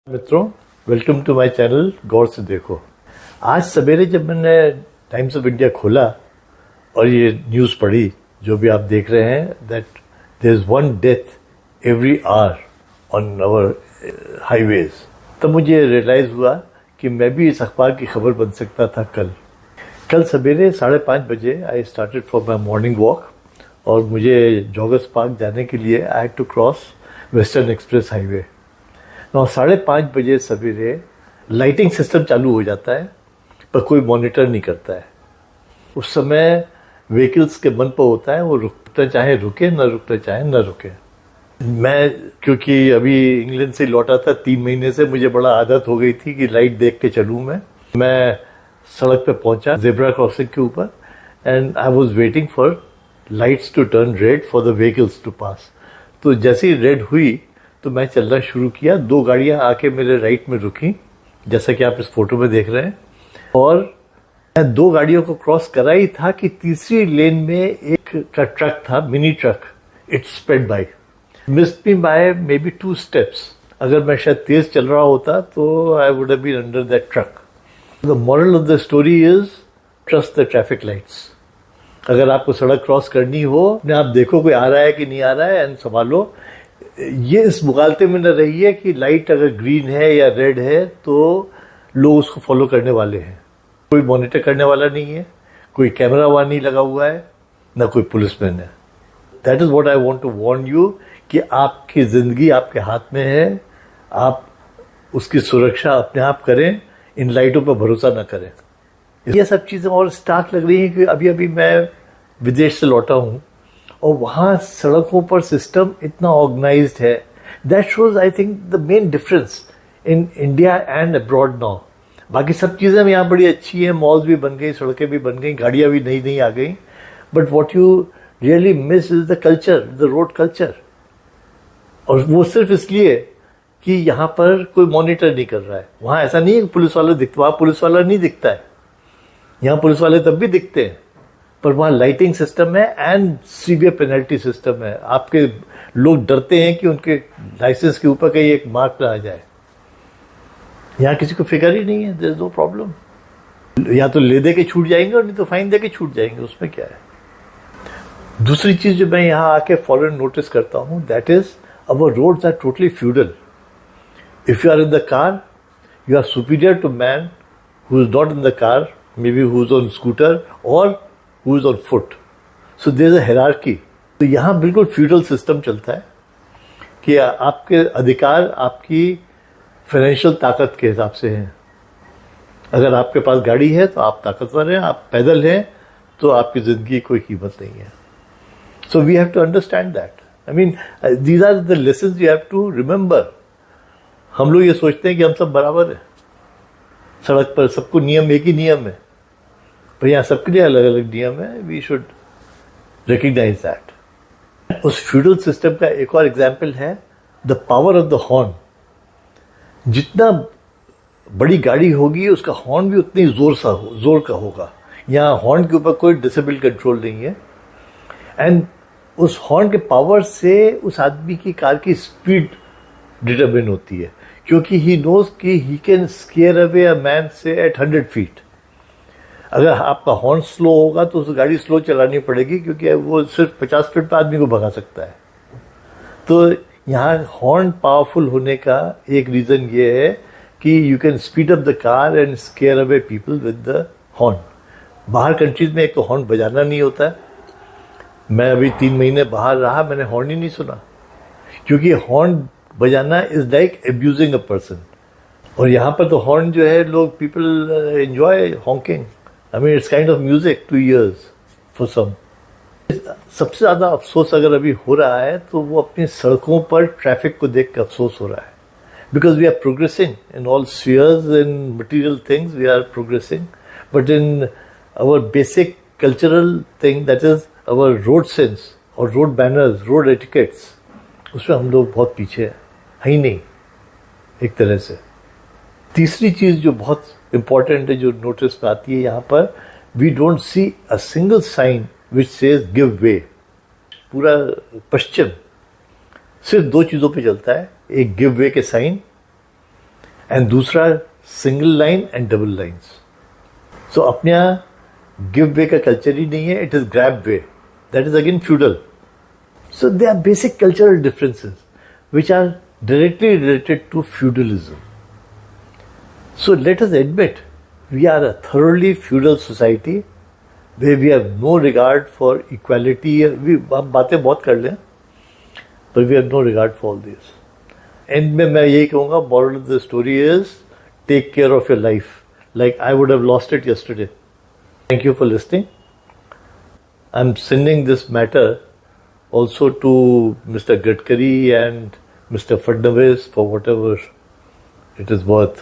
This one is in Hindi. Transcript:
मित्रों, वेलकम टू माय चैनल गौर से देखो। आज सवेरे जब मैंने टाइम्स ऑफ इंडिया खोला और ये न्यूज़ पढ़ी, जो भी आप देख रहे हैं, that there is one death every hour on our highways, तब मुझे रियलाइज हुआ कि मैं भी इस अखबार की खबर बन सकता था। कल सवेरे 5:30 बजे I started for my morning walk और मुझे जॉगर्स पार्क जाने के लिए I had to cross Western Express Highway. 5:30 बजे सवेरे लाइटिंग सिस्टम चालू हो जाता है, पर कोई मॉनिटर नहीं करता है। उस समय व्हीकल्स के मन पर होता है, वो रुकना चाहे रुके, न रुकना चाहे न रुके। मैं क्योंकि अभी इंग्लैंड से लौटा था 3 महीने से, मुझे बड़ा आदत हो गई थी कि लाइट देख के चलूँ। मैं सड़क पे पहुंचा जेब्रा क्रॉसिंग के ऊपर, and I was waiting for lights to turn red for the vehicles to pass. तो जैसे ही रेड हुई तो मैं चलना शुरू किया। 2 गाड़ियां आके मेरे राइट में रुकी, जैसा कि आप इस फोटो में देख रहे हैं, और मैं 2 गाड़ियों को क्रॉस करा ही था कि तीसरी लेन में एक का ट्रक था, mini truck. It spread by, missed me by maybe 2 steps. अगर मैं शायद तेज चल रहा होता तो I would have been under that truck. The moral of the story is trust the traffic lights. अगर आपको सड़क क्रॉस करनी हो, आप देखो कोई आ रहा है कि नहीं आ रहा है, एंड संभालो। ये इस मुगालते में न रहिए कि लाइट अगर ग्रीन है या रेड है तो लोग उसको फॉलो करने वाले हैं। कोई मॉनिटर करने वाला नहीं है, कोई कैमरा वहां नहीं लगा हुआ है, ना कोई पुलिसमैन है। That is what I want to warn you कि आपकी जिंदगी आपके हाथ में है, आप उसकी सुरक्षा अपने आप करें, इन लाइटों पर भरोसा न करें। ये सब चीजें और स्टार्क लग रही हैं कि अभी मैं विदेश से लौटा हूं और वहाँ सड़कों पर सिस्टम इतना ऑर्गेनाइज्ड है। That shows I think the main difference in India and abroad now. बाकी सब चीज़ें यहाँ बड़ी अच्छी हैं, मॉल्स भी बन गई, सड़कें भी बन गई, गाड़ियाँ भी नई आ गई, but what you really miss is the culture, the road culture. और वो सिर्फ इसलिए कि यहाँ पर कोई मॉनिटर नहीं कर रहा है। वहाँ ऐसा नहीं है कि पुलिस वाला दिखता, वहाँ पुलिस वाला नहीं दिखता है। यहाँ पुलिस वाले तब भी दिखते हैं, पर वहाँ लाइटिंग सिस्टम है एंड सीवियर पेनल्टी सिस्टम है। आपके लोग डरते हैं कि उनके लाइसेंस के ऊपर कहीं एक मार्क ना आ जाए। यहाँ किसी को फिक्र ही नहीं है, देयर इज नो प्रॉब्लम। या तो ले दे के छूट जाएंगे और नहीं तो फाइन दे के छूट जाएंगे, उसमें क्या है। दूसरी चीज जो मैं यहाँ आके फॉरन नोटिस करता हूँ, that is our roads are totally feudal. If you are in the car, you are superior to man who is not in the car, maybe who is on scooter और who is on foot. So there is a hierarchy. तो यहाँ बिल्कुल फ्यूडल सिस्टम चलता है कि आपके अधिकार आपकी फाइनेंशियल ताकत के हिसाब से हैं। अगर आपके पास गाड़ी है तो आप ताकतवर हैं, आप पैदल हैं तो आपकी जिंदगी की कोई कीमत नहीं है। So we have to understand that. I mean, these are the lessons you have to remember. हम लोग ये सोचते हैं कि हम सब बराबर हैं, सड़क पर सबको नियम एक ही नियम है, पर यहाँ सबके लिए अलग अलग नियम है। We should recognise that. उस फ्यूडल सिस्टम का एक और एग्जाम्पल है the power of the horn. जितना बड़ी गाड़ी होगी उसका हॉर्न भी उतनी जोर का होगा। यहाँ हॉर्न के ऊपर कोई डिसेबल कंट्रोल नहीं है, एंड उस हॉर्न के पावर से उस आदमी की कार की स्पीड डिटरमिन होती है, क्योंकि ही नोज कि he can square away a man से एट 100 फीट। अगर आपका हॉर्न स्लो होगा तो उस गाड़ी स्लो चलानी पड़ेगी, क्योंकि वो सिर्फ 50 फीट पर आदमी को भगा सकता है। तो यहाँ हॉर्न पावरफुल होने का एक रीजन ये है कि you can speed up the car and square away people with the horn. बाहर कंट्रीज में एक तो हॉर्न बजाना नहीं होता है। मैं अभी 3 महीने बाहर रहा, मैंने हॉर्न ही नहीं सुना, क्योंकि हॉर्न बजाना is like abusing a person. और यहाँ पर तो हॉर्न जो है, लोग people enjoy Hawking. I mean, it's kind of music to ears for some. सबसे ज़्यादा अफसोस अगर अभी हो रहा है तो वो अपनी सड़कों पर ट्रैफिक को देख कर अफसोस हो रहा है। Because we are progressing in all spheres, in material things we are progressing, but in our basic cultural thing, that is our road sense और road banners, road etiquettes, उसमें हम लोग बहुत पीछे हैं ही नहीं एक तरह से। तीसरी चीज़ जो बहुत इम्पॉर्टेंट है, जो नोटिस में आती है यहाँ पर, we don't see a single sign which says give way. पूरा पश्चिम सिर्फ 2 चीज़ों पे चलता है, एक गिव वे के साइन एंड दूसरा single line and double lines. So अपने यहाँ गिव वे का कल्चर ही नहीं है, it is grab way. That is again feudal. So they are basic cultural differences which are directly related to feudalism. So let us admit, we are a thoroughly feudal society where we have no regard for equality. हम बातें बहुत कर लें, but we have no regard for all this. End में मैं यही कहूँगा, moral of the story is take care of your life. Like I would have lost it yesterday. Thank you for listening. I'm sending this matter also to Mr. Gadkari and Mr. Fadnavis for whatever it is worth.